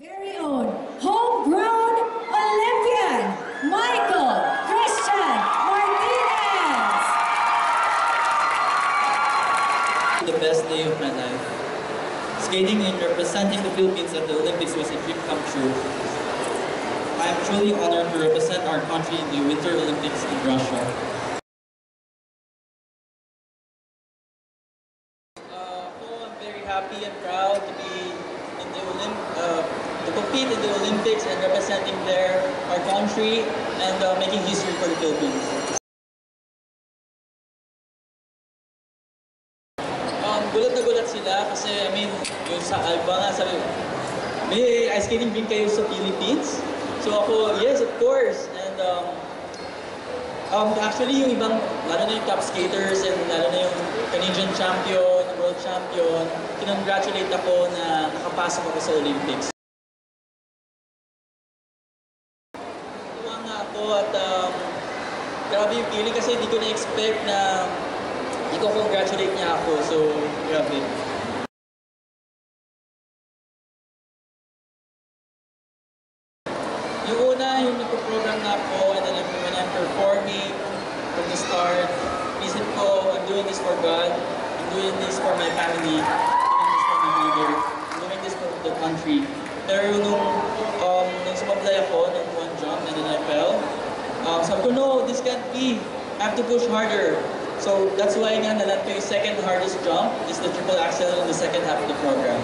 very own homegrown Olympian, Michael Christian Martinez. The best day of my life. Skating and representing the Philippines at the Olympics was a dream come true. I am truly honored to represent our country in the Winter Olympics in Russia. I'm very happy and proud to be in the to compete in the Olympics and representing there our country and making history for the Philippines. Gulat na gulat sila kasi I mean, yung sa Alba nga sabi, may ice skating rin kayo sa Philippines? So ako, yes of course. And actually yung ibang, lalo na yung top skaters and lalo na yung Canadian champion, world champion, kinongratulate ako na nakapasok ako sa Olympics. Tuwa nga ako at grabe yung feeling kasi hindi ko na-expect na i-congratulate niya ako. So, grabe. Yung una, yung nagpo-program na ako, and then when I'm performing from the start, isip ko, I'm doing this for God, I'm doing this for my family, I'm doing this for my mother, I'm doing this for the country. Pero nung sumablay ako, nung one jump, and then I fell, sabi ko, no, this can't be. I have to push harder. So that's why nga nalan ko yung second hardest jump is the triple axel in the second half of the program.